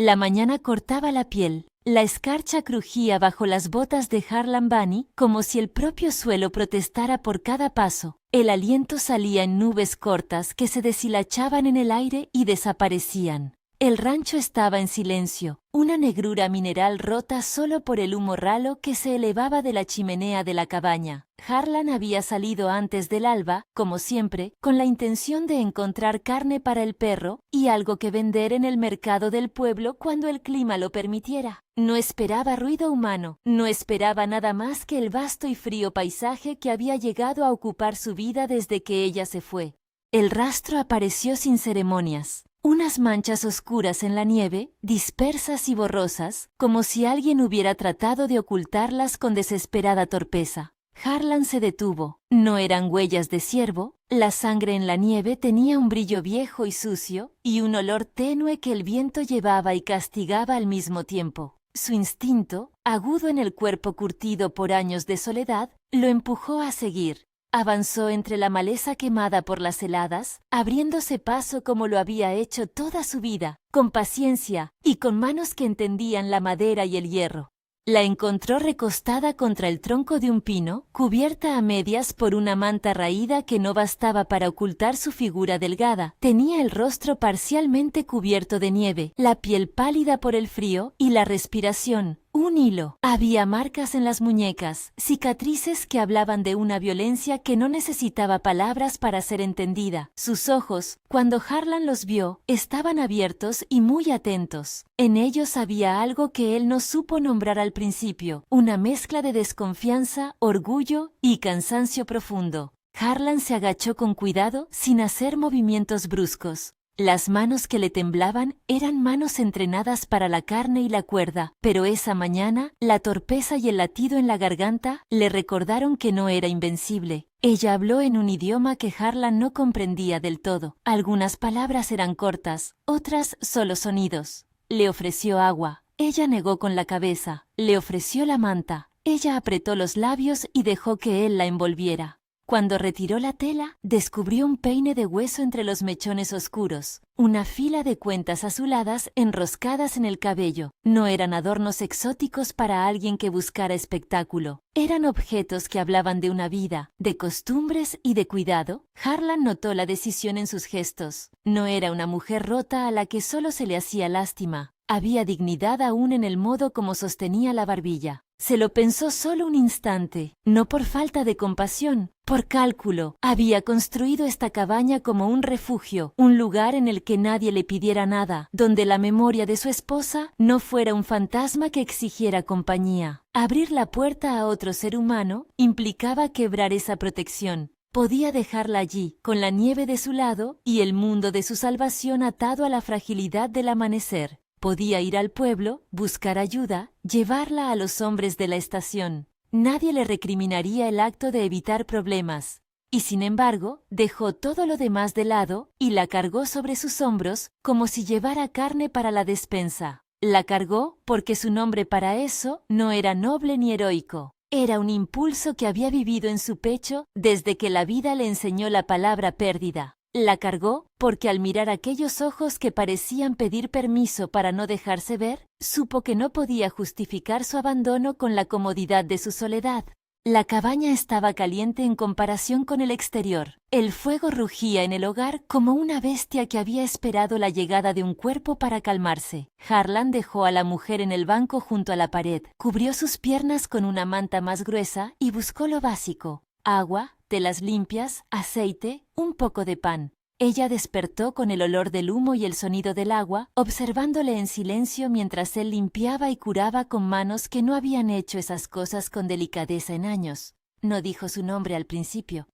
La mañana cortaba la piel. La escarcha crujía bajo las botas de Harlan Bunny como si el propio suelo protestara por cada paso. El aliento salía en nubes cortas que se deshilachaban en el aire y desaparecían. El rancho estaba en silencio, una negrura mineral rota solo por el humo ralo que se elevaba de la chimenea de la cabaña. Harlan había salido antes del alba, como siempre, con la intención de encontrar carne para el perro y algo que vender en el mercado del pueblo cuando el clima lo permitiera. No esperaba ruido humano, no esperaba nada más que el vasto y frío paisaje que había llegado a ocupar su vida desde que ella se fue. El rastro apareció sin ceremonias. Unas manchas oscuras en la nieve, dispersas y borrosas, como si alguien hubiera tratado de ocultarlas con desesperada torpeza. Harlan se detuvo. No eran huellas de ciervo, la sangre en la nieve tenía un brillo viejo y sucio, y un olor tenue que el viento llevaba y castigaba al mismo tiempo. Su instinto, agudo en el cuerpo curtido por años de soledad, lo empujó a seguir. Avanzó entre la maleza quemada por las heladas, abriéndose paso como lo había hecho toda su vida, con paciencia y con manos que entendían la madera y el hierro. La encontró recostada contra el tronco de un pino, cubierta a medias por una manta raída que no bastaba para ocultar su figura delgada. Tenía el rostro parcialmente cubierto de nieve, la piel pálida por el frío y la respiración un hilo. Había marcas en las muñecas, cicatrices que hablaban de una violencia que no necesitaba palabras para ser entendida. Sus ojos, cuando Harlan los vio, estaban abiertos y muy atentos. En ellos había algo que él no supo nombrar al principio, una mezcla de desconfianza, orgullo y cansancio profundo. Harlan se agachó con cuidado, sin hacer movimientos bruscos. Las manos que le temblaban eran manos entrenadas para la carne y la cuerda, pero esa mañana, la torpeza y el latido en la garganta le recordaron que no era invencible. Ella habló en un idioma que Harlan no comprendía del todo. Algunas palabras eran cortas, otras solo sonidos. Le ofreció agua. Ella negó con la cabeza. Le ofreció la manta. Ella apretó los labios y dejó que él la envolviera. Cuando retiró la tela, descubrió un peine de hueso entre los mechones oscuros, una fila de cuentas azuladas enroscadas en el cabello. No eran adornos exóticos para alguien que buscara espectáculo. Eran objetos que hablaban de una vida, de costumbres y de cuidado. Harlan notó la decisión en sus gestos. No era una mujer rota a la que solo se le hacía lástima. Había dignidad aún en el modo como sostenía la barbilla. Se lo pensó solo un instante, no por falta de compasión, por cálculo. Había construido esta cabaña como un refugio, un lugar en el que nadie le pidiera nada, donde la memoria de su esposa no fuera un fantasma que exigiera compañía. Abrir la puerta a otro ser humano implicaba quebrar esa protección. Podía dejarla allí, con la nieve de su lado y el mundo de su salvación atado a la fragilidad del amanecer. Podía ir al pueblo, buscar ayuda, llevarla a los hombres de la estación. Nadie le recriminaría el acto de evitar problemas. Y sin embargo, dejó todo lo demás de lado y la cargó sobre sus hombros como si llevara carne para la despensa. La cargó porque su nombre para eso no era noble ni heroico. Era un impulso que había vivido en su pecho desde que la vida le enseñó la palabra pérdida. La cargó porque al mirar aquellos ojos que parecían pedir permiso para no dejarse ver, supo que no podía justificar su abandono con la comodidad de su soledad. La cabaña estaba caliente en comparación con el exterior. El fuego rugía en el hogar como una bestia que había esperado la llegada de un cuerpo para calmarse. Harlan dejó a la mujer en el banco junto a la pared, cubrió sus piernas con una manta más gruesa y buscó lo básico: agua, telas limpias, aceite, un poco de pan. Ella despertó con el olor del humo y el sonido del agua, observándole en silencio mientras él limpiaba y curaba con manos que no habían hecho esas cosas con delicadeza en años. No dijo su nombre al principio.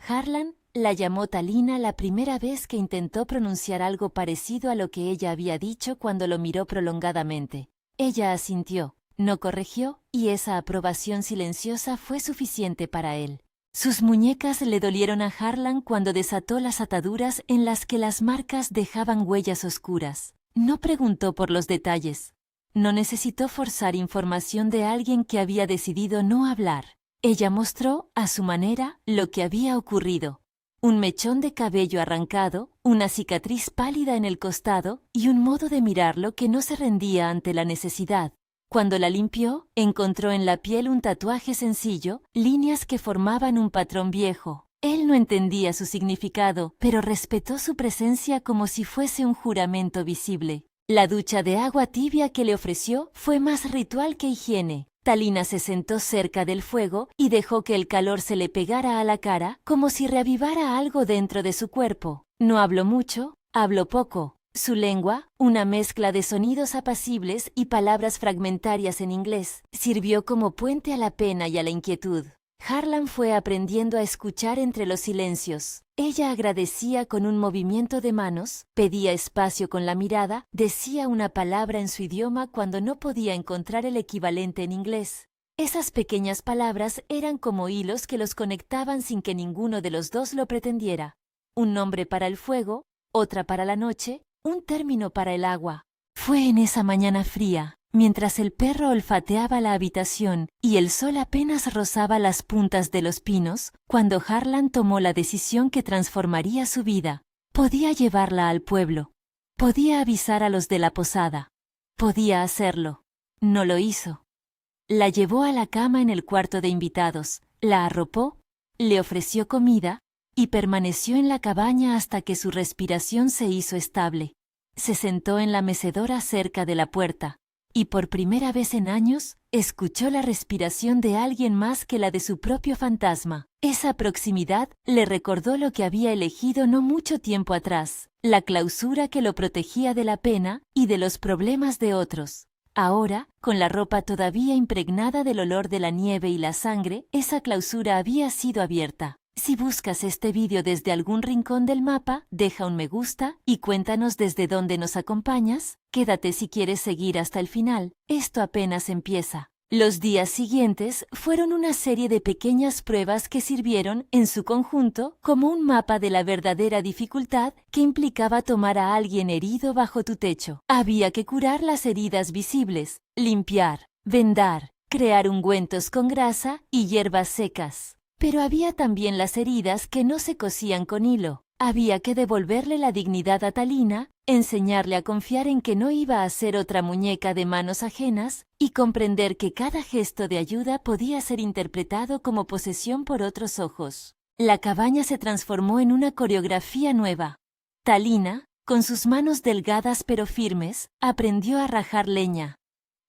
Harlan la llamó Talina la primera vez que intentó pronunciar algo parecido a lo que ella había dicho cuando lo miró prolongadamente. Ella asintió, no corrigió, y esa aprobación silenciosa fue suficiente para él. Sus muñecas le dolieron a Harlan cuando desató las ataduras en las que las marcas dejaban huellas oscuras. No preguntó por los detalles. No necesitó forzar información de alguien que había decidido no hablar. Ella mostró, a su manera, lo que había ocurrido. Un mechón de cabello arrancado, una cicatriz pálida en el costado y un modo de mirarlo que no se rendía ante la necesidad. Cuando la limpió, encontró en la piel un tatuaje sencillo, líneas que formaban un patrón viejo. Él no entendía su significado, pero respetó su presencia como si fuese un juramento visible. La ducha de agua tibia que le ofreció fue más ritual que higiene. Talina se sentó cerca del fuego y dejó que el calor se le pegara a la cara como si reavivara algo dentro de su cuerpo. No habló mucho, habló poco. Su lengua, una mezcla de sonidos apacibles y palabras fragmentarias en inglés, sirvió como puente a la pena y a la inquietud. Harlan fue aprendiendo a escuchar entre los silencios. Ella agradecía con un movimiento de manos, pedía espacio con la mirada, decía una palabra en su idioma cuando no podía encontrar el equivalente en inglés. Esas pequeñas palabras eran como hilos que los conectaban sin que ninguno de los dos lo pretendiera. Un nombre para el fuego, otra para la noche, un término para el agua. Fue en esa mañana fría, mientras el perro olfateaba la habitación y el sol apenas rozaba las puntas de los pinos, cuando Harlan tomó la decisión que transformaría su vida. Podía llevarla al pueblo. Podía avisar a los de la posada. Podía hacerlo. No lo hizo. La llevó a la cama en el cuarto de invitados, la arropó, le ofreció comida y permaneció en la cabaña hasta que su respiración se hizo estable. Se sentó en la mecedora cerca de la puerta. Y por primera vez en años, escuchó la respiración de alguien más que la de su propio fantasma. Esa proximidad le recordó lo que había elegido no mucho tiempo atrás, la clausura que lo protegía de la pena y de los problemas de otros. Ahora, con la ropa todavía impregnada del olor de la nieve y la sangre, esa clausura había sido abierta. Si buscas este vídeo desde algún rincón del mapa, deja un me gusta y cuéntanos desde dónde nos acompañas. Quédate si quieres seguir hasta el final, esto apenas empieza. Los días siguientes fueron una serie de pequeñas pruebas que sirvieron, en su conjunto, como un mapa de la verdadera dificultad que implicaba tomar a alguien herido bajo tu techo. Había que curar las heridas visibles, limpiar, vendar, crear ungüentos con grasa y hierbas secas. Pero había también las heridas que no se cosían con hilo. Había que devolverle la dignidad a Talina, enseñarle a confiar en que no iba a ser otra muñeca de manos ajenas y comprender que cada gesto de ayuda podía ser interpretado como posesión por otros ojos. La cabaña se transformó en una coreografía nueva. Talina, con sus manos delgadas pero firmes, aprendió a rajar leña.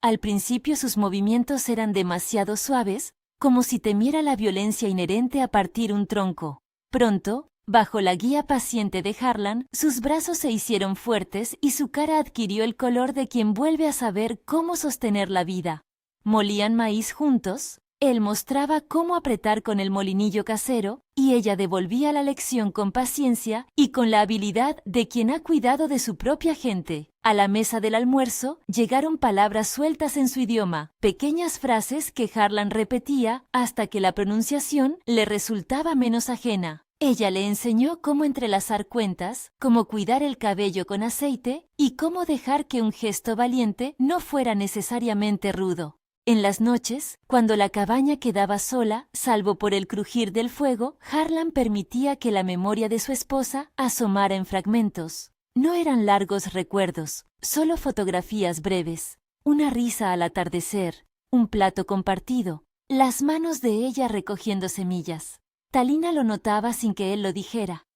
Al principio sus movimientos eran demasiado suaves, como si temiera la violencia inherente a partir un tronco. Pronto, bajo la guía paciente de Harlan, sus brazos se hicieron fuertes y su cara adquirió el color de quien vuelve a saber cómo sostener la vida. Molían maíz juntos, él mostraba cómo apretar con el molinillo casero, y ella devolvía la lección con paciencia y con la habilidad de quien ha cuidado de su propia gente. A la mesa del almuerzo llegaron palabras sueltas en su idioma, pequeñas frases que Harlan repetía hasta que la pronunciación le resultaba menos ajena. Ella le enseñó cómo entrelazar cuentas, cómo cuidar el cabello con aceite y cómo dejar que un gesto valiente no fuera necesariamente rudo. En las noches, cuando la cabaña quedaba sola, salvo por el crujir del fuego, Harlan permitía que la memoria de su esposa asomara en fragmentos. No eran largos recuerdos, solo fotografías breves, una risa al atardecer, un plato compartido, las manos de ella recogiendo semillas. Talina lo notaba sin que él lo dijera.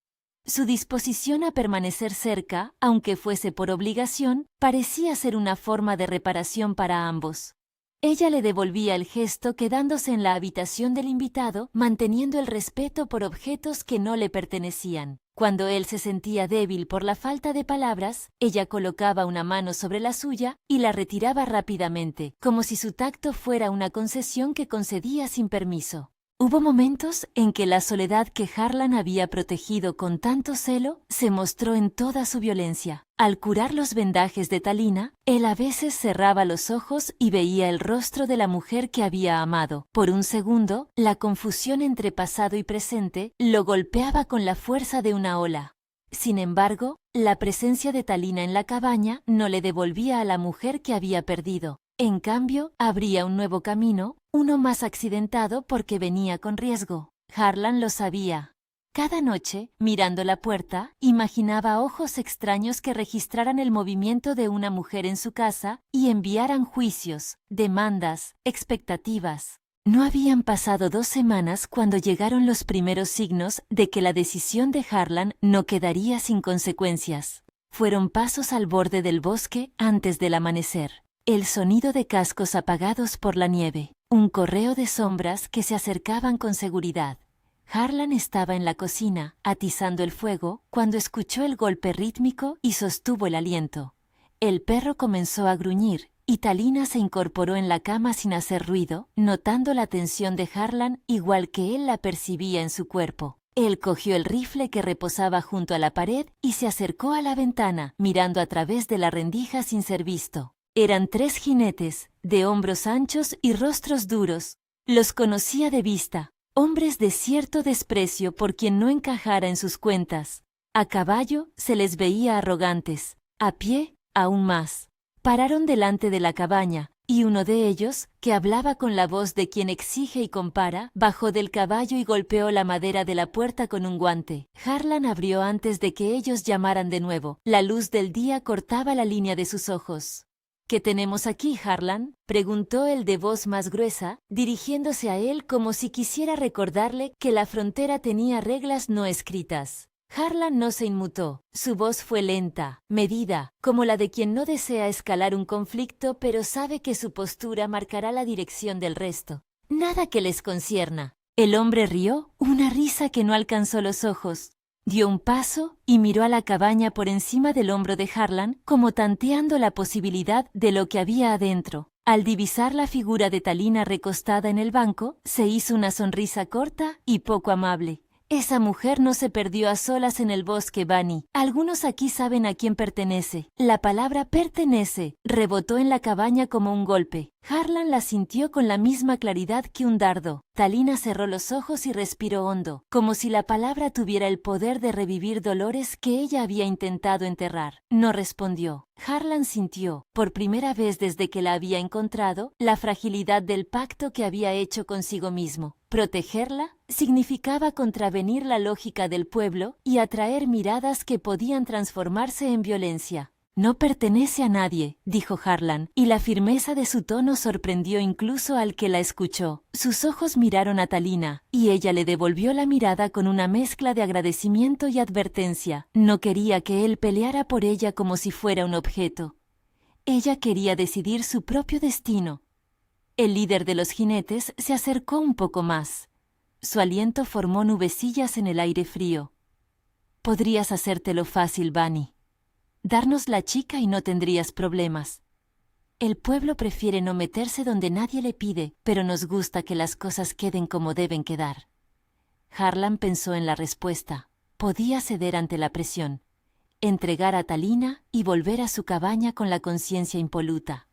Su disposición a permanecer cerca, aunque fuese por obligación, parecía ser una forma de reparación para ambos. Ella le devolvía el gesto quedándose en la habitación del invitado, manteniendo el respeto por objetos que no le pertenecían. Cuando él se sentía débil por la falta de palabras, ella colocaba una mano sobre la suya y la retiraba rápidamente, como si su tacto fuera una concesión que concedía sin permiso. Hubo momentos en que la soledad que Harlan había protegido con tanto celo se mostró en toda su violencia. Al curar los vendajes de Talina, él a veces cerraba los ojos y veía el rostro de la mujer que había amado. Por un segundo, la confusión entre pasado y presente lo golpeaba con la fuerza de una ola. Sin embargo, la presencia de Talina en la cabaña no le devolvía a la mujer que había perdido. En cambio, abría un nuevo camino, uno más accidentado porque venía con riesgo. Harlan lo sabía. Cada noche, mirando la puerta, imaginaba ojos extraños que registraran el movimiento de una mujer en su casa y enviaran juicios, demandas, expectativas. No habían pasado 2 semanas cuando llegaron los primeros signos de que la decisión de Harlan no quedaría sin consecuencias. Fueron pasos al borde del bosque antes del amanecer. El sonido de cascos apagados por la nieve. Un correo de sombras que se acercaban con seguridad. Harlan estaba en la cocina, atizando el fuego, cuando escuchó el golpe rítmico y sostuvo el aliento. El perro comenzó a gruñir, y Talina se incorporó en la cama sin hacer ruido, notando la tensión de Harlan igual que él la percibía en su cuerpo. Él cogió el rifle que reposaba junto a la pared y se acercó a la ventana, mirando a través de la rendija sin ser visto. Eran 3 jinetes, de hombros anchos y rostros duros. Los conocía de vista. Hombres de cierto desprecio por quien no encajara en sus cuentas. A caballo se les veía arrogantes, a pie, aún más. Pararon delante de la cabaña, y uno de ellos, que hablaba con la voz de quien exige y compara, bajó del caballo y golpeó la madera de la puerta con un guante. Harlan abrió antes de que ellos llamaran de nuevo. La luz del día cortaba la línea de sus ojos. ¿Qué tenemos aquí, Harlan?, preguntó el de voz más gruesa, dirigiéndose a él como si quisiera recordarle que la frontera tenía reglas no escritas. Harlan no se inmutó. Su voz fue lenta, medida, como la de quien no desea escalar un conflicto pero sabe que su postura marcará la dirección del resto. Nada que les concierna. El hombre rió, una risa que no alcanzó los ojos. Dio un paso y miró a la cabaña por encima del hombro de Harlan, como tanteando la posibilidad de lo que había adentro. Al divisar la figura de Talina recostada en el banco, se hizo una sonrisa corta y poco amable. Esa mujer no se perdió a solas en el bosque, Bunny. Algunos aquí saben a quién pertenece. La palabra pertenece rebotó en la cabaña como un golpe. Harlan la sintió con la misma claridad que un dardo. Talina cerró los ojos y respiró hondo, como si la palabra tuviera el poder de revivir dolores que ella había intentado enterrar. No respondió. Harlan sintió, por primera vez desde que la había encontrado, la fragilidad del pacto que había hecho consigo mismo. Protegerla significaba contravenir la lógica del pueblo y atraer miradas que podían transformarse en violencia. No pertenece a nadie, dijo Harlan, y la firmeza de su tono sorprendió incluso al que la escuchó. Sus ojos miraron a Talina, y ella le devolvió la mirada con una mezcla de agradecimiento y advertencia. No quería que él peleara por ella como si fuera un objeto. Ella quería decidir su propio destino. El líder de los jinetes se acercó un poco más. Su aliento formó nubecillas en el aire frío. Podrías hacértelo fácil, Bunny. Darnos la chica y no tendrías problemas. El pueblo prefiere no meterse donde nadie le pide, pero nos gusta que las cosas queden como deben quedar. Harlan pensó en la respuesta. Podía ceder ante la presión, entregar a Talina y volver a su cabaña con la conciencia impoluta.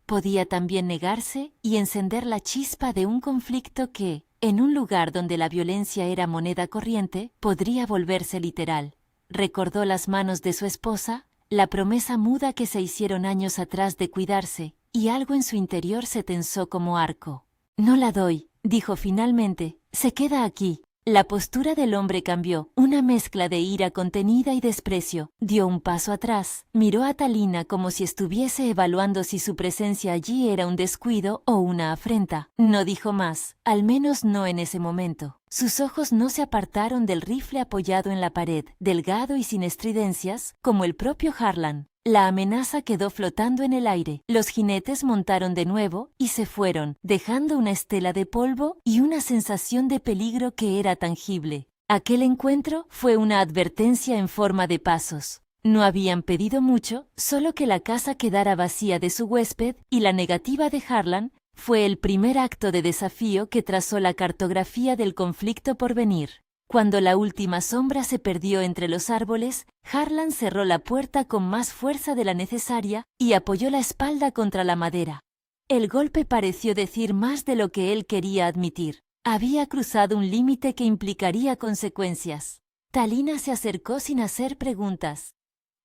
Podía también negarse y encender la chispa de un conflicto que, en un lugar donde la violencia era moneda corriente, podría volverse literal. Recordó las manos de su esposa, la promesa muda que se hicieron años atrás de cuidarse, y algo en su interior se tensó como arco. No la doy, dijo finalmente, se queda aquí. La postura del hombre cambió, una mezcla de ira contenida y desprecio. Dio un paso atrás, miró a Talina como si estuviese evaluando si su presencia allí era un descuido o una afrenta. No dijo más, al menos no en ese momento. Sus ojos no se apartaron del rifle apoyado en la pared, delgado y sin estridencias, como el propio Harlan. La amenaza quedó flotando en el aire. Los jinetes montaron de nuevo y se fueron, dejando una estela de polvo y una sensación de peligro que era tangible. Aquel encuentro fue una advertencia en forma de pasos. No habían pedido mucho, solo que la casa quedara vacía de su huésped, y la negativa de Harlan fue el primer acto de desafío que trazó la cartografía del conflicto por venir. Cuando la última sombra se perdió entre los árboles, Harlan cerró la puerta con más fuerza de la necesaria y apoyó la espalda contra la madera. El golpe pareció decir más de lo que él quería admitir. Había cruzado un límite que implicaría consecuencias. Talina se acercó sin hacer preguntas.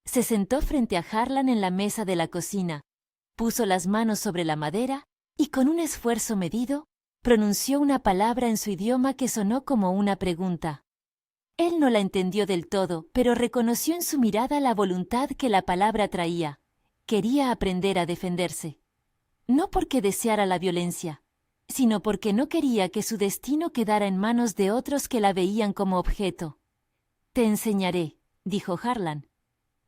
Se sentó frente a Harlan en la mesa de la cocina, puso las manos sobre la madera y con un esfuerzo medido, pronunció una palabra en su idioma que sonó como una pregunta. Él no la entendió del todo, pero reconoció en su mirada la voluntad que la palabra traía. Quería aprender a defenderse. No porque deseara la violencia, sino porque no quería que su destino quedara en manos de otros que la veían como objeto. «Te enseñaré», dijo Harlan.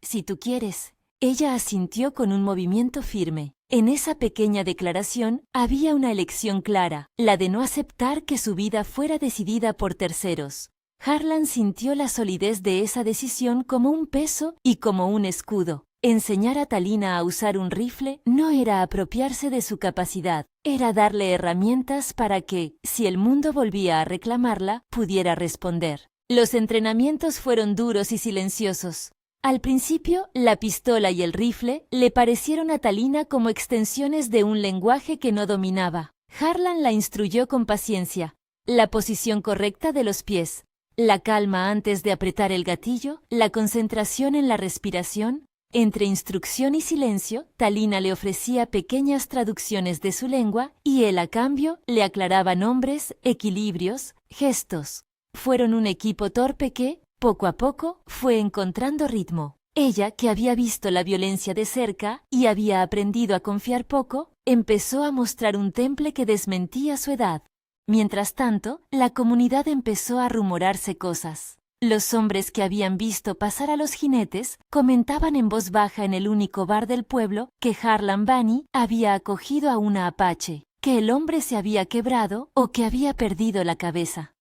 «Si tú quieres». Ella asintió con un movimiento firme. En esa pequeña declaración había una elección clara, la de no aceptar que su vida fuera decidida por terceros. Harlan sintió la solidez de esa decisión como un peso y como un escudo. Enseñar a Talina a usar un rifle no era apropiarse de su capacidad, era darle herramientas para que, si el mundo volvía a reclamarla, pudiera responder. Los entrenamientos fueron duros y silenciosos. Al principio, la pistola y el rifle le parecieron a Talina como extensiones de un lenguaje que no dominaba. Harlan la instruyó con paciencia. La posición correcta de los pies, la calma antes de apretar el gatillo, la concentración en la respiración. Entre instrucción y silencio, Talina le ofrecía pequeñas traducciones de su lengua y él, a cambio, le aclaraba nombres, equilibrios, gestos. Fueron un equipo torpe que, poco a poco, fue encontrando ritmo. Ella, que había visto la violencia de cerca y había aprendido a confiar poco, empezó a mostrar un temple que desmentía su edad. Mientras tanto, la comunidad empezó a rumorarse cosas. Los hombres que habían visto pasar a los jinetes comentaban en voz baja en el único bar del pueblo que Harlan Bunny había acogido a una apache, que el hombre se había quebrado o que había perdido la cabeza.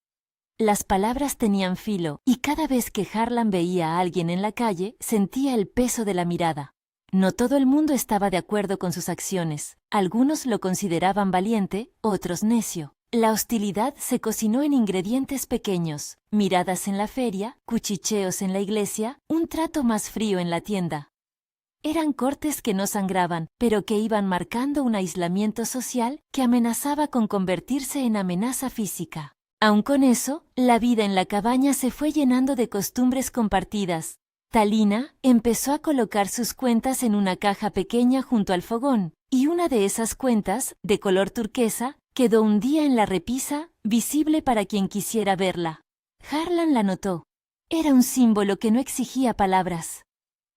Las palabras tenían filo, y cada vez que Harlan veía a alguien en la calle, sentía el peso de la mirada. No todo el mundo estaba de acuerdo con sus acciones. Algunos lo consideraban valiente, otros necio. La hostilidad se cocinó en ingredientes pequeños: miradas en la feria, cuchicheos en la iglesia, un trato más frío en la tienda. Eran cortes que no sangraban, pero que iban marcando un aislamiento social que amenazaba con convertirse en amenaza física. Aun con eso, la vida en la cabaña se fue llenando de costumbres compartidas. Talina empezó a colocar sus cuentas en una caja pequeña junto al fogón, y una de esas cuentas, de color turquesa, quedó un día en la repisa, visible para quien quisiera verla. Harlan la notó. Era un símbolo que no exigía palabras.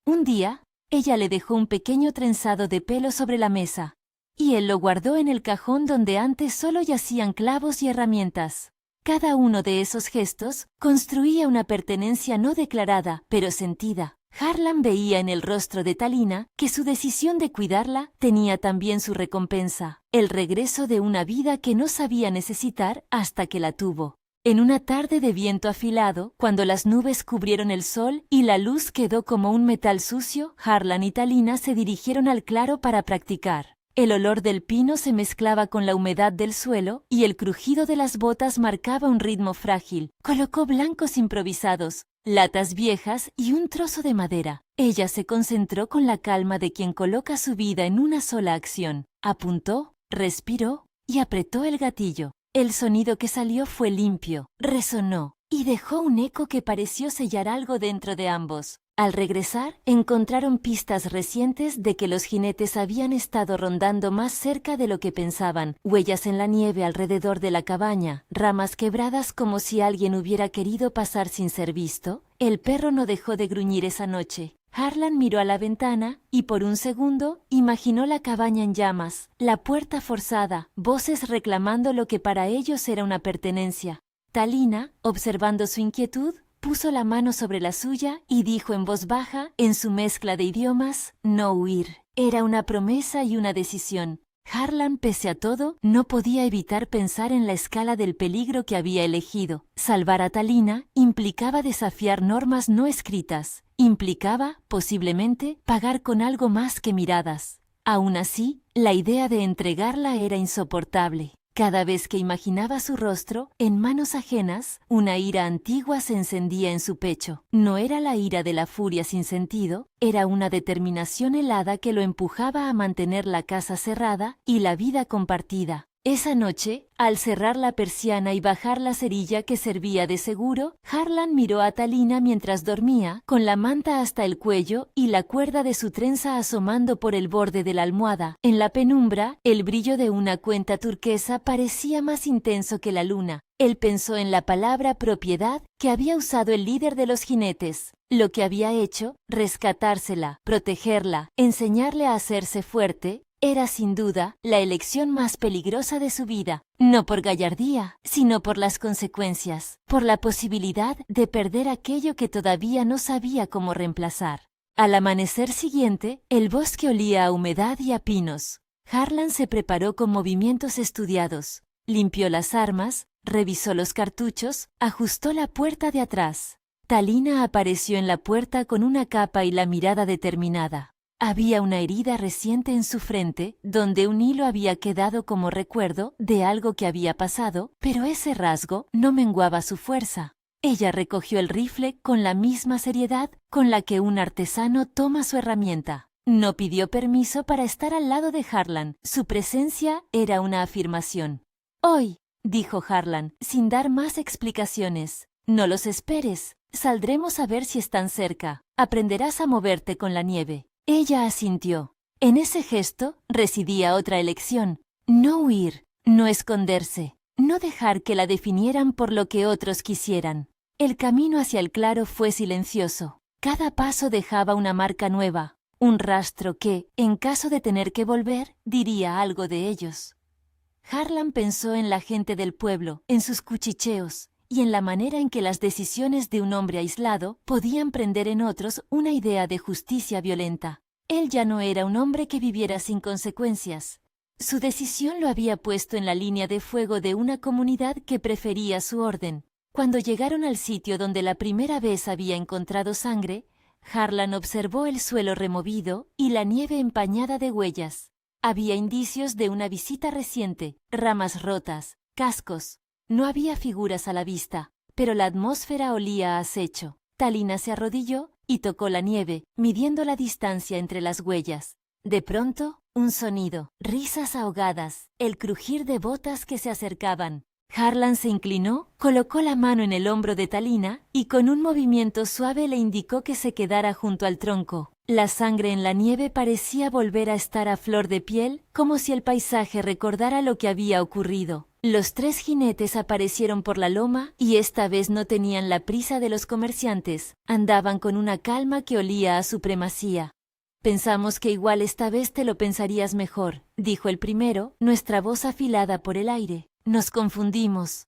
Un día, ella le dejó un pequeño trenzado de pelo sobre la mesa, y él lo guardó en el cajón donde antes solo yacían clavos y herramientas. Cada uno de esos gestos construía una pertenencia no declarada, pero sentida. Harlan veía en el rostro de Talina que su decisión de cuidarla tenía también su recompensa, el regreso de una vida que no sabía necesitar hasta que la tuvo. En una tarde de viento afilado, cuando las nubes cubrieron el sol y la luz quedó como un metal sucio, Harlan y Talina se dirigieron al claro para practicar. El olor del pino se mezclaba con la humedad del suelo y el crujido de las botas marcaba un ritmo frágil. Colocó blancos improvisados, latas viejas y un trozo de madera. Ella se concentró con la calma de quien coloca su vida en una sola acción. Apuntó, respiró y apretó el gatillo. El sonido que salió fue limpio, resonó y dejó un eco que pareció sellar algo dentro de ambos. Al regresar, encontraron pistas recientes de que los jinetes habían estado rondando más cerca de lo que pensaban. Huellas en la nieve alrededor de la cabaña, ramas quebradas como si alguien hubiera querido pasar sin ser visto. El perro no dejó de gruñir esa noche. Harlan miró a la ventana y por un segundo imaginó la cabaña en llamas, la puerta forzada, voces reclamando lo que para ellos era una pertenencia. Talina, observando su inquietud, puso la mano sobre la suya y dijo en voz baja, en su mezcla de idiomas, no huir. Era una promesa y una decisión. Harlan, pese a todo, no podía evitar pensar en la escala del peligro que había elegido. Salvar a Talina implicaba desafiar normas no escritas. Implicaba, posiblemente, pagar con algo más que miradas. Aún así, la idea de entregarla era insoportable. Cada vez que imaginaba su rostro, en manos ajenas, una ira antigua se encendía en su pecho. No era la ira de la furia sin sentido, era una determinación helada que lo empujaba a mantener la casa cerrada y la vida compartida. Esa noche, al cerrar la persiana y bajar la cerilla que servía de seguro, Harlan miró a Talina mientras dormía, con la manta hasta el cuello y la cuerda de su trenza asomando por el borde de la almohada. En la penumbra, el brillo de una cuenta turquesa parecía más intenso que la luna. Él pensó en la palabra propiedad que había usado el líder de los jinetes. Lo que había hecho, rescatársela, protegerla, enseñarle a hacerse fuerte, era sin duda la elección más peligrosa de su vida, no por gallardía, sino por las consecuencias, por la posibilidad de perder aquello que todavía no sabía cómo reemplazar. Al amanecer siguiente, el bosque olía a humedad y a pinos. Harlan se preparó con movimientos estudiados, limpió las armas, revisó los cartuchos, ajustó la puerta de atrás. Talina apareció en la puerta con una capa y la mirada determinada. Había una herida reciente en su frente, donde un hilo había quedado como recuerdo de algo que había pasado, pero ese rasgo no menguaba su fuerza. Ella recogió el rifle con la misma seriedad con la que un artesano toma su herramienta. No pidió permiso para estar al lado de Harlan. Su presencia era una afirmación. «Hoy», dijo Harlan, sin dar más explicaciones. «No los esperes. Saldremos a ver si están cerca. Aprenderás a moverte con la nieve». Ella asintió. En ese gesto residía otra elección. No huir, no esconderse, no dejar que la definieran por lo que otros quisieran. El camino hacia el claro fue silencioso. Cada paso dejaba una marca nueva, un rastro que, en caso de tener que volver, diría algo de ellos. Harlan pensó en la gente del pueblo, en sus cuchicheos, y en la manera en que las decisiones de un hombre aislado podían prender en otros una idea de justicia violenta. Él ya no era un hombre que viviera sin consecuencias. Su decisión lo había puesto en la línea de fuego de una comunidad que prefería su orden. Cuando llegaron al sitio donde la primera vez había encontrado sangre, Harlan observó el suelo removido y la nieve empañada de huellas. Había indicios de una visita reciente, ramas rotas, cascos. No había figuras a la vista, pero la atmósfera olía a acecho. Talina se arrodilló y tocó la nieve, midiendo la distancia entre las huellas. De pronto, un sonido, risas ahogadas, el crujir de botas que se acercaban. Harlan se inclinó, colocó la mano en el hombro de Talina y con un movimiento suave le indicó que se quedara junto al tronco. La sangre en la nieve parecía volver a estar a flor de piel, como si el paisaje recordara lo que había ocurrido. Los 3 jinetes aparecieron por la loma y esta vez no tenían la prisa de los comerciantes. Andaban con una calma que olía a supremacía. «Pensamos que igual esta vez te lo pensarías mejor», dijo el primero, nuestra voz afilada por el aire. «Nos confundimos».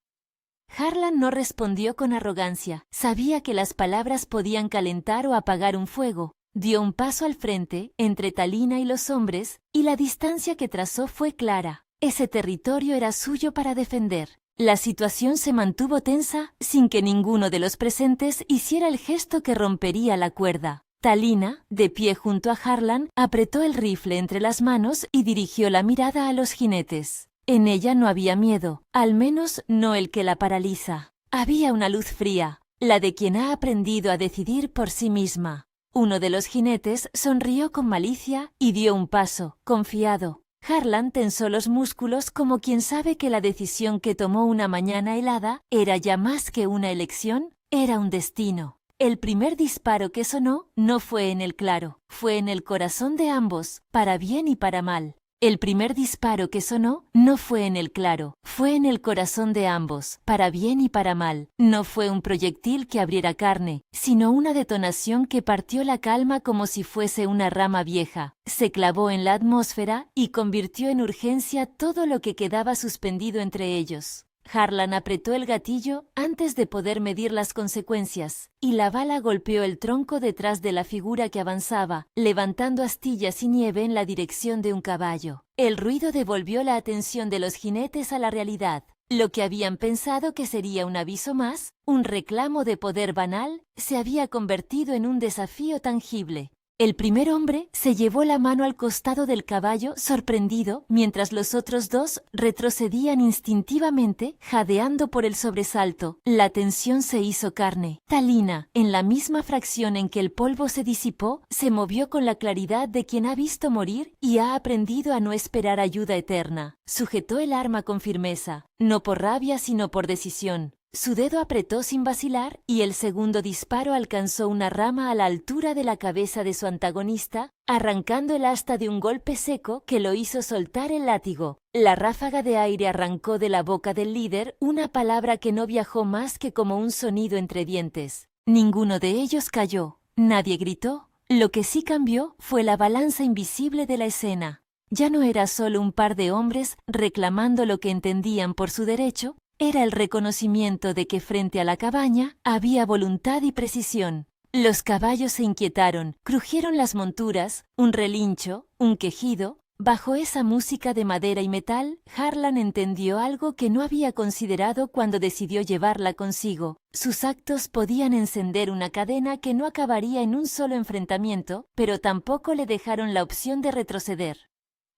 Harlan no respondió con arrogancia. Sabía que las palabras podían calentar o apagar un fuego. Dio un paso al frente, entre Talina y los hombres, y la distancia que trazó fue clara. Ese territorio era suyo para defender. La situación se mantuvo tensa sin que ninguno de los presentes hiciera el gesto que rompería la cuerda. Talina, de pie junto a Harlan, apretó el rifle entre las manos y dirigió la mirada a los jinetes. En ella no había miedo, al menos no el que la paraliza. Había una luz fría, la de quien ha aprendido a decidir por sí misma. Uno de los jinetes sonrió con malicia y dio un paso, confiado. Harlan tensó los músculos como quien sabe que la decisión que tomó una mañana helada era ya más que una elección, era un destino. El primer disparo que sonó no fue en el claro, fue en el corazón de ambos, para bien y para mal. El primer disparo que sonó no fue en el claro, fue en el corazón de ambos, para bien y para mal. No fue un proyectil que abriera carne, sino una detonación que partió la calma como si fuese una rama vieja. Se clavó en la atmósfera y convirtió en urgencia todo lo que quedaba suspendido entre ellos. Harlan apretó el gatillo antes de poder medir las consecuencias, y la bala golpeó el tronco detrás de la figura que avanzaba, levantando astillas y nieve en la dirección de un caballo. El ruido devolvió la atención de los jinetes a la realidad. Lo que habían pensado que sería un aviso más, un reclamo de poder banal, se había convertido en un desafío tangible. El primer hombre se llevó la mano al costado del caballo sorprendido, mientras los otros dos retrocedían instintivamente, jadeando por el sobresalto. La tensión se hizo carne. Talina, en la misma fracción en que el polvo se disipó, se movió con la claridad de quien ha visto morir y ha aprendido a no esperar ayuda eterna. Sujetó el arma con firmeza, no por rabia sino por decisión. Su dedo apretó sin vacilar y el segundo disparo alcanzó una rama a la altura de la cabeza de su antagonista, arrancando el asta de un golpe seco que lo hizo soltar el látigo. La ráfaga de aire arrancó de la boca del líder una palabra que no viajó más que como un sonido entre dientes. Ninguno de ellos cayó, nadie gritó. Lo que sí cambió fue la balanza invisible de la escena. Ya no era solo un par de hombres reclamando lo que entendían por su derecho, era el reconocimiento de que frente a la cabaña había voluntad y precisión. Los caballos se inquietaron, crujieron las monturas, un relincho, un quejido. Bajo esa música de madera y metal, Harlan entendió algo que no había considerado cuando decidió llevarla consigo. Sus actos podían encender una cadena que no acabaría en un solo enfrentamiento, pero tampoco le dejaron la opción de retroceder.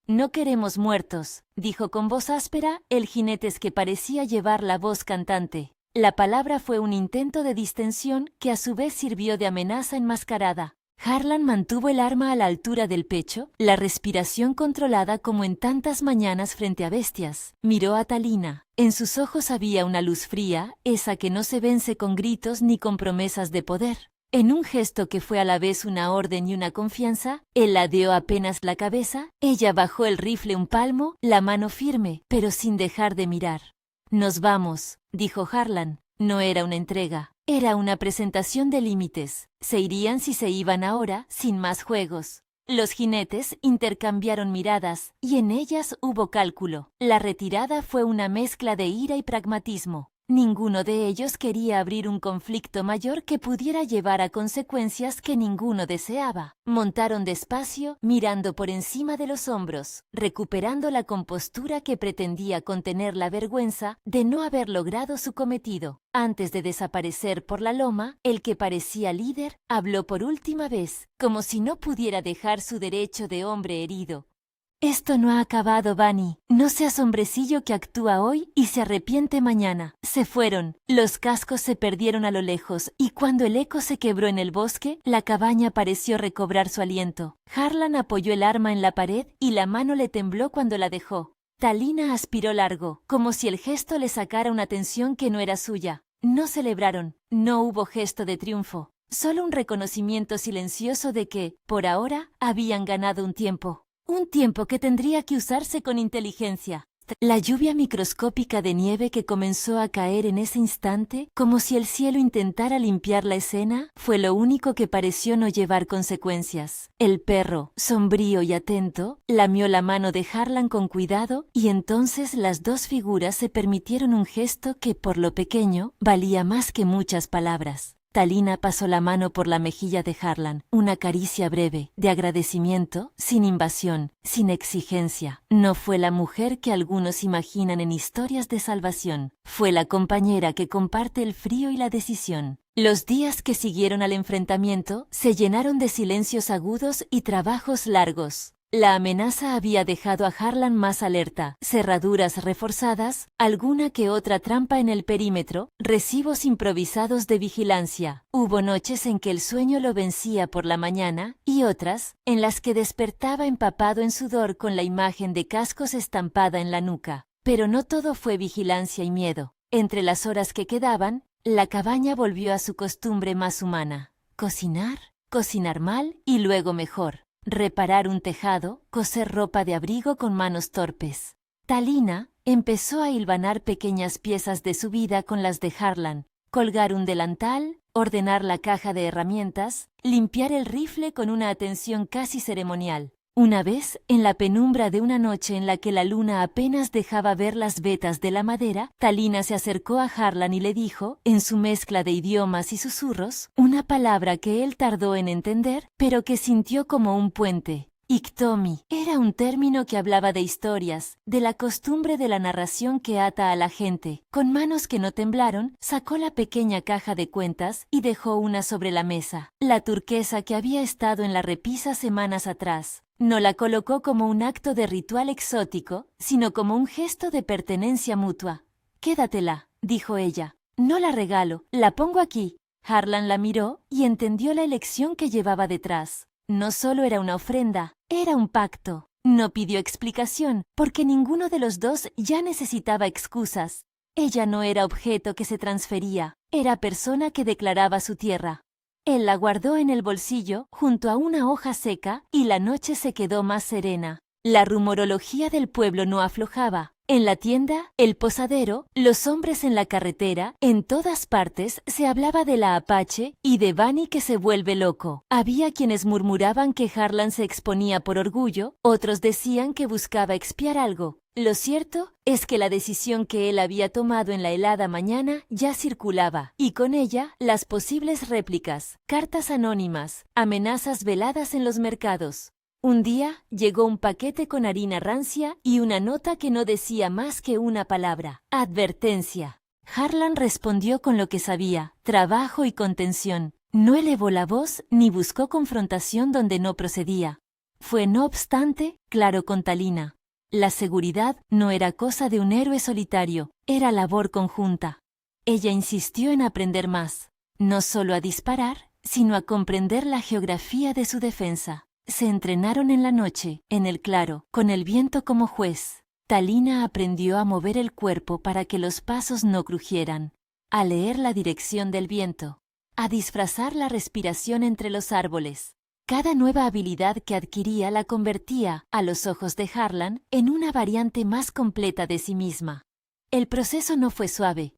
«No queremos muertos», dijo con voz áspera el jinete que parecía llevar la voz cantante. La palabra fue un intento de distensión que a su vez sirvió de amenaza enmascarada. Harlan mantuvo el arma a la altura del pecho, la respiración controlada como en tantas mañanas frente a bestias. Miró a Talina. En sus ojos había una luz fría, esa que no se vence con gritos ni con promesas de poder. En un gesto que fue a la vez una orden y una confianza, él ladeó apenas la cabeza, ella bajó el rifle un palmo, la mano firme, pero sin dejar de mirar. «Nos vamos», dijo Harlan. No era una entrega, era una presentación de límites. Se irían si se iban ahora, sin más juegos. Los jinetes intercambiaron miradas, y en ellas hubo cálculo. La retirada fue una mezcla de ira y pragmatismo. Ninguno de ellos quería abrir un conflicto mayor que pudiera llevar a consecuencias que ninguno deseaba. Montaron despacio, mirando por encima de los hombros, recuperando la compostura que pretendía contener la vergüenza de no haber logrado su cometido. Antes de desaparecer por la loma, el que parecía líder habló por última vez, como si no pudiera dejar su derecho de hombre herido. «Esto no ha acabado, Bunny. No seas hombrecillo que actúa hoy y se arrepiente mañana». Se fueron. Los cascos se perdieron a lo lejos, y cuando el eco se quebró en el bosque, la cabaña pareció recobrar su aliento. Harlan apoyó el arma en la pared y la mano le tembló cuando la dejó. Talina aspiró largo, como si el gesto le sacara una tensión que no era suya. No celebraron. No hubo gesto de triunfo. Solo un reconocimiento silencioso de que, por ahora, habían ganado un tiempo. Un tiempo que tendría que usarse con inteligencia. La lluvia microscópica de nieve que comenzó a caer en ese instante, como si el cielo intentara limpiar la escena, fue lo único que pareció no llevar consecuencias. El perro, sombrío y atento, lamió la mano de Harlan con cuidado y entonces las dos figuras se permitieron un gesto que, por lo pequeño, valía más que muchas palabras. Talina pasó la mano por la mejilla de Harlan, una caricia breve, de agradecimiento, sin invasión, sin exigencia. No fue la mujer que algunos imaginan en historias de salvación, fue la compañera que comparte el frío y la decisión. Los días que siguieron al enfrentamiento se llenaron de silencios agudos y trabajos largos. La amenaza había dejado a Harlan más alerta, cerraduras reforzadas, alguna que otra trampa en el perímetro, recibos improvisados de vigilancia. Hubo noches en que el sueño lo vencía por la mañana y otras en las que despertaba empapado en sudor con la imagen de cascos estampada en la nuca. Pero no todo fue vigilancia y miedo. Entre las horas que quedaban, la cabaña volvió a su costumbre más humana. Cocinar mal y luego mejor. Reparar un tejado, coser ropa de abrigo con manos torpes. Talina empezó a hilvanar pequeñas piezas de su vida con las de Harlan, colgar un delantal, ordenar la caja de herramientas, limpiar el rifle con una atención casi ceremonial. Una vez, en la penumbra de una noche en la que la luna apenas dejaba ver las vetas de la madera, Talina se acercó a Harlan y le dijo, en su mezcla de idiomas y susurros, una palabra que él tardó en entender, pero que sintió como un puente. Iktomi era un término que hablaba de historias, de la costumbre de la narración que ata a la gente. Con manos que no temblaron, sacó la pequeña caja de cuentas y dejó una sobre la mesa, la turquesa que había estado en la repisa semanas atrás. No la colocó como un acto de ritual exótico, sino como un gesto de pertenencia mutua. «Quédatela», dijo ella. «No la regalo, la pongo aquí». Harlan la miró y entendió la elección que llevaba detrás. No solo era una ofrenda, era un pacto. No pidió explicación, porque ninguno de los dos ya necesitaba excusas. Ella no era objeto que se transfería, era persona que declaraba su tierra. Él la guardó en el bolsillo, junto a una hoja seca, y la noche se quedó más serena. La rumorología del pueblo no aflojaba. En la tienda, el posadero, los hombres en la carretera, en todas partes se hablaba de la Apache y de Bunny que se vuelve loco. Había quienes murmuraban que Harlan se exponía por orgullo, otros decían que buscaba expiar algo. Lo cierto es que la decisión que él había tomado en la helada mañana ya circulaba, y con ella las posibles réplicas, cartas anónimas, amenazas veladas en los mercados. Un día llegó un paquete con harina rancia y una nota que no decía más que una palabra: advertencia. Harlan respondió con lo que sabía: trabajo y contención. No elevó la voz ni buscó confrontación donde no procedía. Fue, no obstante, claro con Talina. La seguridad no era cosa de un héroe solitario, era labor conjunta. Ella insistió en aprender más, no solo a disparar, sino a comprender la geografía de su defensa. Se entrenaron en la noche, en el claro, con el viento como juez. Talina aprendió a mover el cuerpo para que los pasos no crujieran, a leer la dirección del viento, a disfrazar la respiración entre los árboles. Cada nueva habilidad que adquiría la convertía, a los ojos de Harlan, en una variante más completa de sí misma. El proceso no fue suave.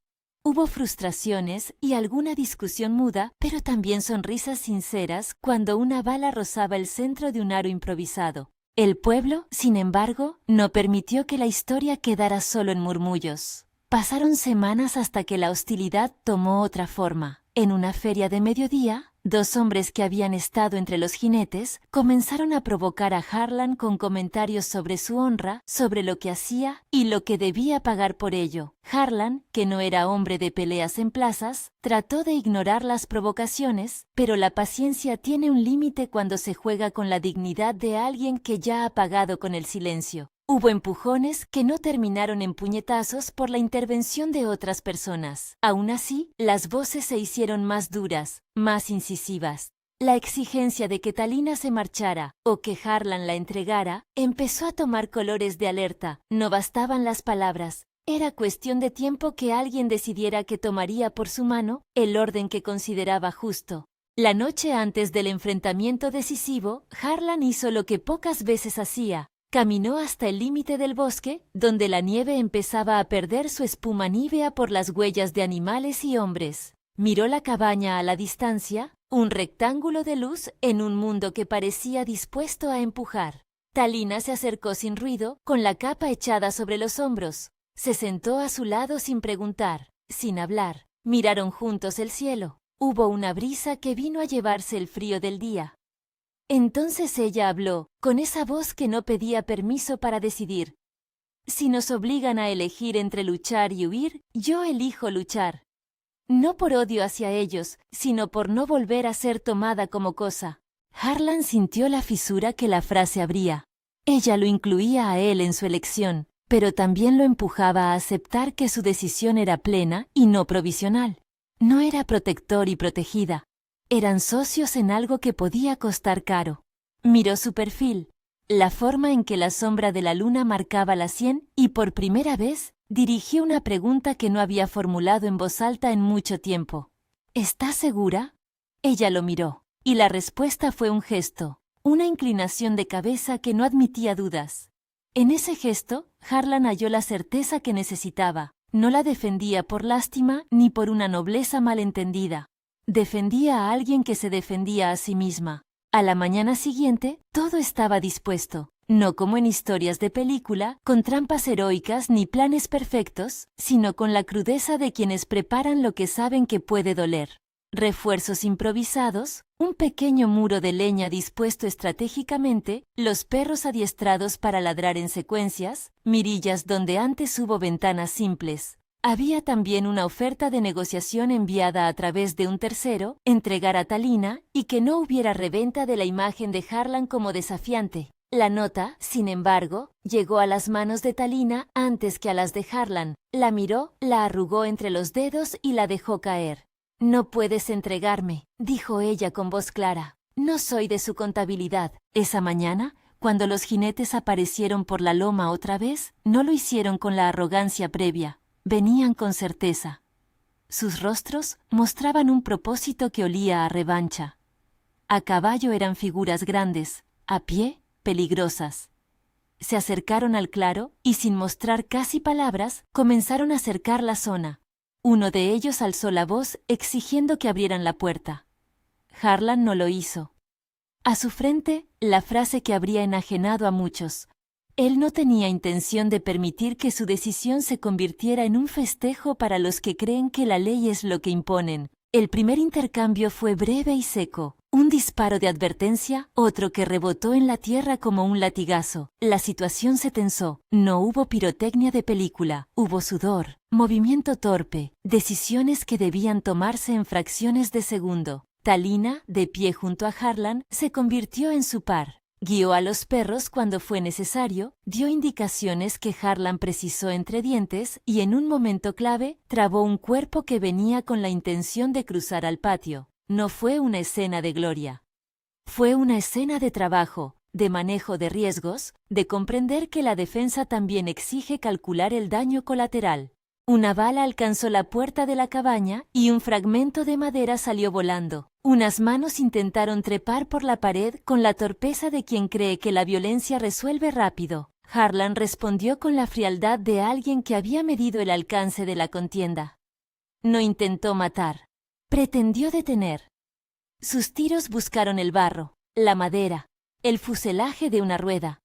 Hubo frustraciones y alguna discusión muda, pero también sonrisas sinceras cuando una bala rozaba el centro de un aro improvisado. El pueblo, sin embargo, no permitió que la historia quedara solo en murmullos. Pasaron semanas hasta que la hostilidad tomó otra forma. En una feria de mediodía, dos hombres que habían estado entre los jinetes comenzaron a provocar a Harlan con comentarios sobre su honra, sobre lo que hacía y lo que debía pagar por ello. Harlan, que no era hombre de peleas en plazas, trató de ignorar las provocaciones, pero la paciencia tiene un límite cuando se juega con la dignidad de alguien que ya ha pagado con el silencio. Hubo empujones que no terminaron en puñetazos por la intervención de otras personas. Aún así, las voces se hicieron más duras, más incisivas. La exigencia de que Talina se marchara o que Harlan la entregara empezó a tomar colores de alerta. No bastaban las palabras. Era cuestión de tiempo que alguien decidiera que tomaría por su mano el orden que consideraba justo. La noche antes del enfrentamiento decisivo, Harlan hizo lo que pocas veces hacía. Caminó hasta el límite del bosque, donde la nieve empezaba a perder su espuma nívea por las huellas de animales y hombres. Miró la cabaña a la distancia, un rectángulo de luz en un mundo que parecía dispuesto a empujar. Talina se acercó sin ruido, con la capa echada sobre los hombros. Se sentó a su lado sin preguntar, sin hablar. Miraron juntos el cielo. Hubo una brisa que vino a llevarse el frío del día. Entonces ella habló, con esa voz que no pedía permiso para decidir. Si nos obligan a elegir entre luchar y huir, yo elijo luchar. No por odio hacia ellos, sino por no volver a ser tomada como cosa. Harlan sintió la fisura que la frase abría. Ella lo incluía a él en su elección, pero también lo empujaba a aceptar que su decisión era plena y no provisional. No era protector y protegida. Eran socios en algo que podía costar caro. Miró su perfil, la forma en que la sombra de la luna marcaba la sien, y por primera vez dirigió una pregunta que no había formulado en voz alta en mucho tiempo. ¿Estás segura? Ella lo miró, y la respuesta fue un gesto, una inclinación de cabeza que no admitía dudas. En ese gesto, Harlan halló la certeza que necesitaba. No la defendía por lástima ni por una nobleza malentendida. Defendía a alguien que se defendía a sí misma. A la mañana siguiente, todo estaba dispuesto, no como en historias de película, con trampas heroicas ni planes perfectos, sino con la crudeza de quienes preparan lo que saben que puede doler. refuerzos improvisados, un pequeño muro de leña dispuesto estratégicamente, los perros adiestrados para ladrar en secuencias, mirillas donde antes hubo ventanas simples. Había también una oferta de negociación enviada a través de un tercero, entregar a Talina, y que no hubiera reventa de la imagen de Harlan como desafiante. La nota, sin embargo, llegó a las manos de Talina antes que a las de Harlan. La miró, la arrugó entre los dedos y la dejó caer. «No puedes entregarme», dijo ella con voz clara. «No soy de su contabilidad». Esa mañana, cuando los jinetes aparecieron por la loma otra vez, no lo hicieron con la arrogancia previa. Venían con certeza. Sus rostros mostraban un propósito que olía a revancha. A caballo eran figuras grandes, a pie, peligrosas. Se acercaron al claro y, sin mostrar casi palabras, comenzaron a cercar la zona. Uno de ellos alzó la voz exigiendo que abrieran la puerta. Harlan no lo hizo. A su frente, la frase que habría enajenado a muchos. Él no tenía intención de permitir que su decisión se convirtiera en un festejo para los que creen que la ley es lo que imponen. El primer intercambio fue breve y seco. Un disparo de advertencia, otro que rebotó en la tierra como un latigazo. La situación se tensó. No hubo pirotecnia de película. Hubo sudor, movimiento torpe, decisiones que debían tomarse en fracciones de segundo. Talina, de pie junto a Harlan, se convirtió en su par. Guió a los perros cuando fue necesario, dio indicaciones que Harlan precisó entre dientes y en un momento clave trabó un cuerpo que venía con la intención de cruzar al patio. No fue una escena de gloria. Fue una escena de trabajo, de manejo de riesgos, de comprender que la defensa también exige calcular el daño colateral. Una bala alcanzó la puerta de la cabaña y un fragmento de madera salió volando. Unas manos intentaron trepar por la pared con la torpeza de quien cree que la violencia resuelve rápido. Harlan respondió con la frialdad de alguien que había medido el alcance de la contienda. No intentó matar. Pretendió detener. Sus tiros buscaron el barro, la madera, el fuselaje de una rueda.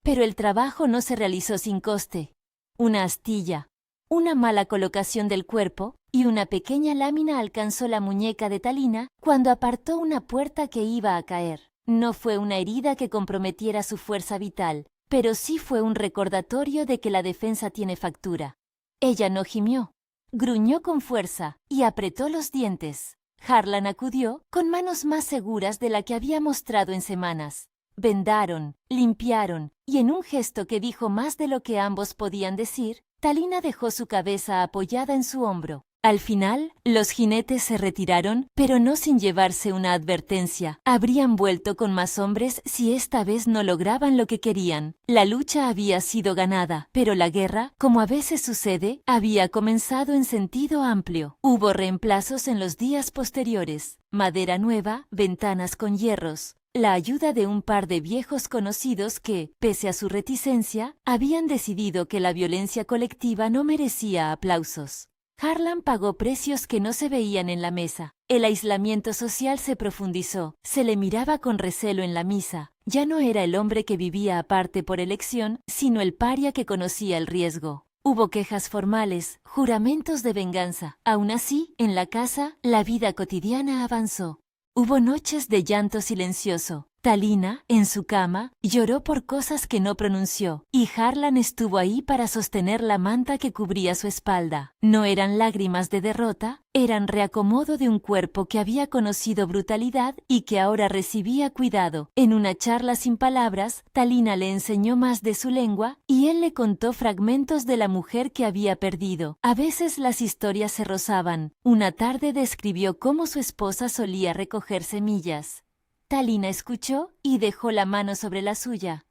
Pero el trabajo no se realizó sin coste. Una astilla, una mala colocación del cuerpo y una pequeña lámina alcanzó la muñeca de Talina cuando apartó una puerta que iba a caer. No fue una herida que comprometiera su fuerza vital, pero sí fue un recordatorio de que la defensa tiene factura. Ella no gimió, gruñó con fuerza y apretó los dientes. Harlan acudió con manos más seguras de la que había mostrado en semanas. Vendaron, limpiaron, y en un gesto que dijo más de lo que ambos podían decir, Talina dejó su cabeza apoyada en su hombro. Al final, los jinetes se retiraron, pero no sin llevarse una advertencia. Habrían vuelto con más hombres si esta vez no lograban lo que querían. La lucha había sido ganada, pero la guerra, como a veces sucede, había comenzado en sentido amplio. Hubo reemplazos en los días posteriores. Madera nueva, ventanas con hierros. La ayuda de un par de viejos conocidos que, pese a su reticencia, habían decidido que la violencia colectiva no merecía aplausos. Harlan pagó precios que no se veían en la mesa. El aislamiento social se profundizó. Se le miraba con recelo en la misa. Ya no era el hombre que vivía aparte por elección, sino el paria que conocía el riesgo. Hubo quejas formales, juramentos de venganza. Aún así, en la casa, la vida cotidiana avanzó. Hubo noches de llanto silencioso. Talina, en su cama, lloró por cosas que no pronunció, y Harlan estuvo ahí para sostener la manta que cubría su espalda. No eran lágrimas de derrota, eran reacomodo de un cuerpo que había conocido brutalidad y que ahora recibía cuidado. En una charla sin palabras, Talina le enseñó más de su lengua, y él le contó fragmentos de la mujer que había perdido. A veces las historias se rozaban. Una tarde describió cómo su esposa solía recoger semillas. Talina escuchó y dejó la mano sobre la suya.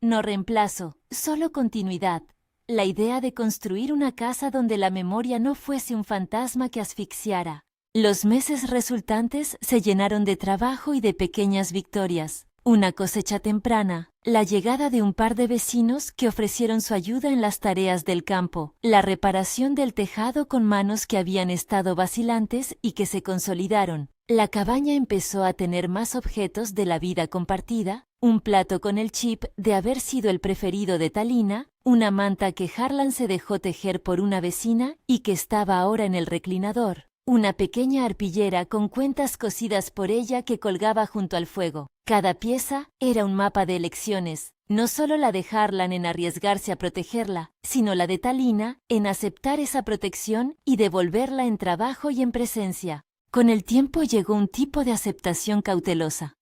No reemplazo, solo continuidad. La idea de construir una casa donde la memoria no fuese un fantasma que asfixiara. Los meses resultantes se llenaron de trabajo y de pequeñas victorias. Una cosecha temprana, la llegada de un par de vecinos que ofrecieron su ayuda en las tareas del campo, la reparación del tejado con manos que habían estado vacilantes y que se consolidaron. La cabaña empezó a tener más objetos de la vida compartida, un plato con el chip de haber sido el preferido de Talina, una manta que Harlan se dejó tejer por una vecina y que estaba ahora en el reclinador, Una pequeña arpillera con cuentas cosidas por ella que colgaba junto al fuego. Cada pieza era un mapa de elecciones, no solo la de Harlan en arriesgarse a protegerla, sino la de Talina en aceptar esa protección y devolverla en trabajo y en presencia. Con el tiempo llegó un tipo de aceptación cautelosa.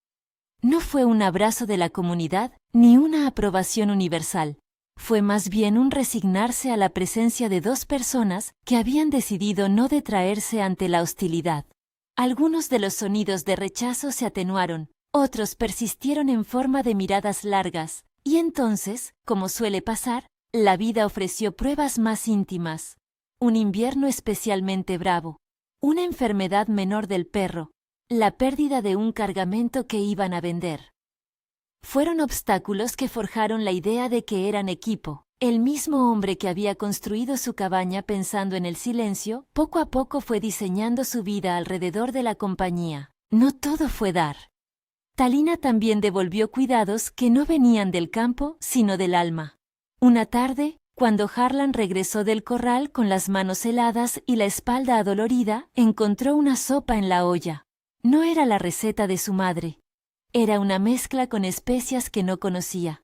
No fue un abrazo de la comunidad ni una aprobación universal. Fue más bien un resignarse a la presencia de dos personas que habían decidido no detraerse ante la hostilidad. Algunos de los sonidos de rechazo se atenuaron, otros persistieron en forma de miradas largas, y entonces, como suele pasar, la vida ofreció pruebas más íntimas. Un invierno especialmente bravo, una enfermedad menor del perro, la pérdida de un cargamento que iban a vender. Fueron obstáculos que forjaron la idea de que eran equipo. El mismo hombre que había construido su cabaña pensando en el silencio, poco a poco fue diseñando su vida alrededor de la compañía. No todo fue dar. Talina también devolvió cuidados que no venían del campo, sino del alma. Una tarde, cuando Harlan regresó del corral con las manos heladas y la espalda adolorida, encontró una sopa en la olla. No era la receta de su madre. Era una mezcla con especias que no conocía.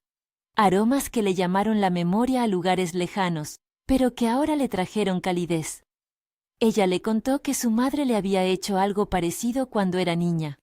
Aromas que le llamaron la memoria a lugares lejanos, pero que ahora le trajeron calidez. Ella le contó que su madre le había hecho algo parecido cuando era niña.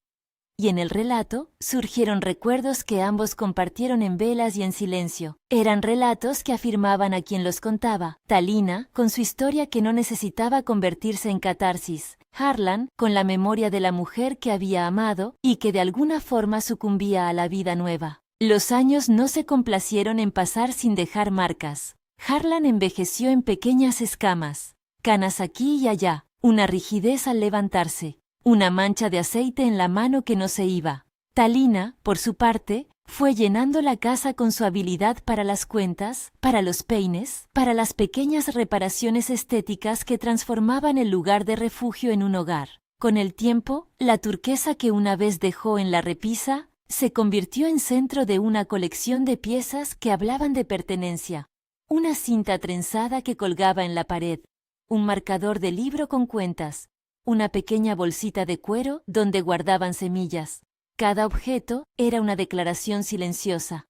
Y en el relato surgieron recuerdos que ambos compartieron en velas y en silencio. Eran relatos que afirmaban a quien los contaba. Talina, con su historia que no necesitaba convertirse en catarsis. Harlan, con la memoria de la mujer que había amado y que de alguna forma sucumbía a la vida nueva. Los años no se complacieron en pasar sin dejar marcas. Harlan envejeció en pequeñas escamas, canas aquí y allá, una rigidez al levantarse, una mancha de aceite en la mano que no se iba. Talina, por su parte, fue llenando la casa con su habilidad para las cuentas, para los peines, para las pequeñas reparaciones estéticas que transformaban el lugar de refugio en un hogar. Con el tiempo, la turquesa que una vez dejó en la repisa, se convirtió en centro de una colección de piezas que hablaban de pertenencia. Una cinta trenzada que colgaba en la pared, un marcador de libro con cuentas, una pequeña bolsita de cuero donde guardaban semillas. Cada objeto era una declaración silenciosa.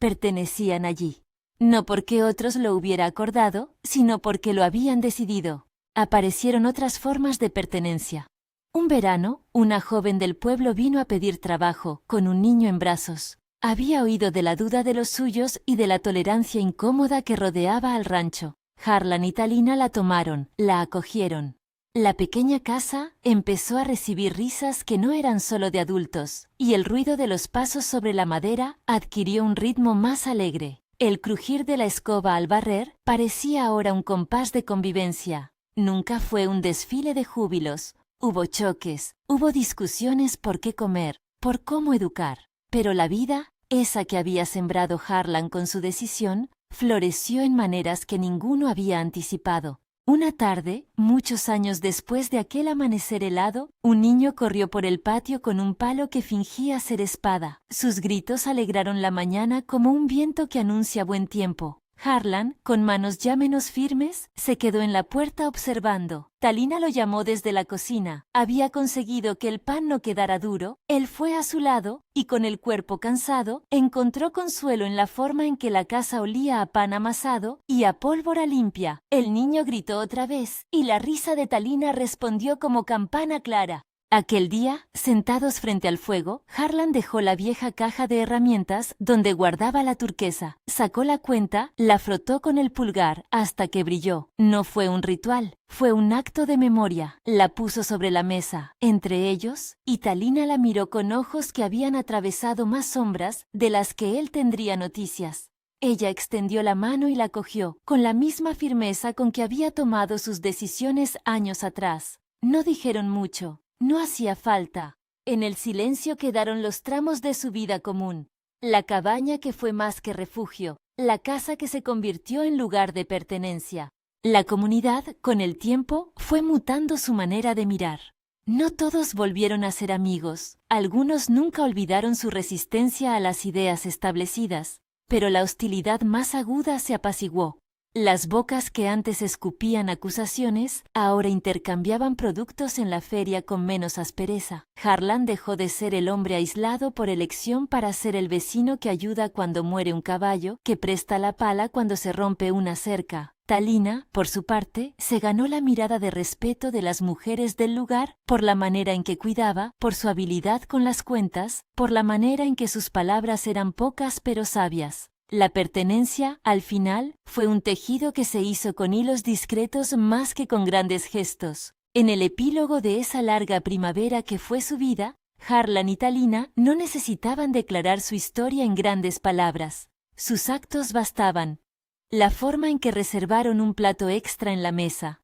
Pertenecían allí. No porque otros lo hubiera acordado, sino porque lo habían decidido. Aparecieron otras formas de pertenencia. Un verano, una joven del pueblo vino a pedir trabajo, con un niño en brazos. Había oído de la duda de los suyos y de la tolerancia incómoda que rodeaba al rancho. Harlan y Talina la tomaron, la acogieron. La pequeña casa empezó a recibir risas que no eran solo de adultos, y el ruido de los pasos sobre la madera adquirió un ritmo más alegre. El crujir de la escoba al barrer parecía ahora un compás de convivencia. Nunca fue un desfile de júbilos. Hubo choques, hubo discusiones por qué comer, por cómo educar. Pero la vida, esa que había sembrado Harlan con su decisión, floreció en maneras que ninguno había anticipado. Una tarde, muchos años después de aquel amanecer helado, un niño corrió por el patio con un palo que fingía ser espada. Sus gritos alegraron la mañana como un viento que anuncia buen tiempo. Harlan, con manos ya menos firmes, se quedó en la puerta observando. Talina lo llamó desde la cocina. Había conseguido que el pan no quedara duro. Él fue a su lado, y con el cuerpo cansado, encontró consuelo en la forma en que la casa olía a pan amasado y a pólvora limpia. El niño gritó otra vez, y la risa de Talina respondió como campana clara. Aquel día, sentados frente al fuego, Harlan dejó la vieja caja de herramientas donde guardaba la turquesa. Sacó la cuenta, la frotó con el pulgar hasta que brilló. No fue un ritual, fue un acto de memoria. La puso sobre la mesa, entre ellos, y Talina la miró con ojos que habían atravesado más sombras de las que él tendría noticias. Ella extendió la mano y la cogió, con la misma firmeza con que había tomado sus decisiones años atrás. No dijeron mucho. No hacía falta. En el silencio quedaron los tramos de su vida común. La cabaña que fue más que refugio, la casa que se convirtió en lugar de pertenencia. La comunidad, con el tiempo, fue mutando su manera de mirar. No todos volvieron a ser amigos, algunos nunca olvidaron su resistencia a las ideas establecidas, pero la hostilidad más aguda se apaciguó. Las bocas que antes escupían acusaciones, ahora intercambiaban productos en la feria con menos aspereza. Harlan dejó de ser el hombre aislado por elección para ser el vecino que ayuda cuando muere un caballo, que presta la pala cuando se rompe una cerca. Talina, por su parte, se ganó la mirada de respeto de las mujeres del lugar por la manera en que cuidaba, por su habilidad con las cuentas, por la manera en que sus palabras eran pocas pero sabias. La pertenencia, al final, fue un tejido que se hizo con hilos discretos más que con grandes gestos. En el epílogo de esa larga primavera que fue su vida, Harlan y Talina no necesitaban declarar su historia en grandes palabras. Sus actos bastaban. La forma en que reservaron un plato extra en la mesa,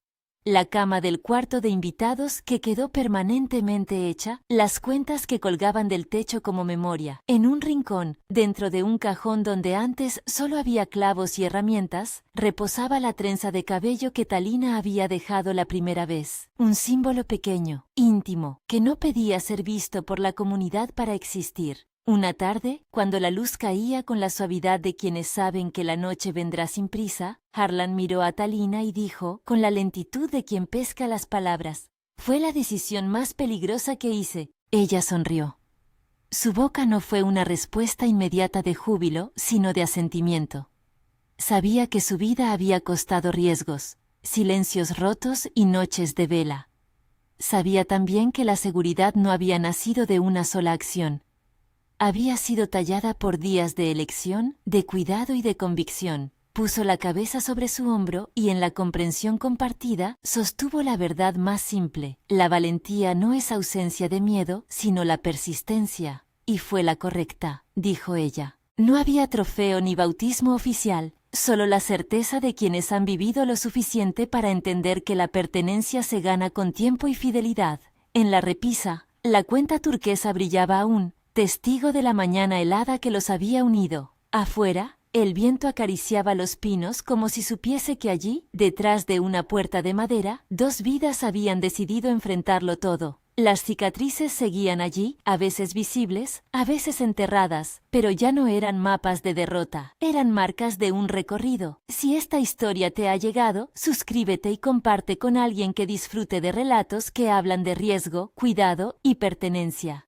la cama del cuarto de invitados que quedó permanentemente hecha, las cuentas que colgaban del techo como memoria. En un rincón, dentro de un cajón donde antes solo había clavos y herramientas, reposaba la trenza de cabello que Talina había dejado la primera vez. Un símbolo pequeño, íntimo, que no pedía ser visto por la comunidad para existir. Una tarde, cuando la luz caía con la suavidad de quienes saben que la noche vendrá sin prisa, Harlan miró a Talina y dijo, con la lentitud de quien pesca las palabras: «Fue la decisión más peligrosa que hice». Ella sonrió. Su boca no fue una respuesta inmediata de júbilo, sino de asentimiento. Sabía que su vida había costado riesgos, silencios rotos y noches de vela. Sabía también que la seguridad no había nacido de una sola acción. Había sido tallada por días de elección, de cuidado y de convicción. Puso la cabeza sobre su hombro y en la comprensión compartida sostuvo la verdad más simple. La valentía no es ausencia de miedo, sino la persistencia. Y fue la correcta, dijo ella. No había trofeo ni bautismo oficial, solo la certeza de quienes han vivido lo suficiente para entender que la pertenencia se gana con tiempo y fidelidad. En la repisa, la cuenta turquesa brillaba aún, testigo de la mañana helada que los había unido. Afuera, el viento acariciaba los pinos como si supiese que allí, detrás de una puerta de madera, dos vidas habían decidido enfrentarlo todo. Las cicatrices seguían allí, a veces visibles, a veces enterradas, pero ya no eran mapas de derrota, eran marcas de un recorrido. Si esta historia te ha llegado, suscríbete y comparte con alguien que disfrute de relatos que hablan de riesgo, cuidado y pertenencia.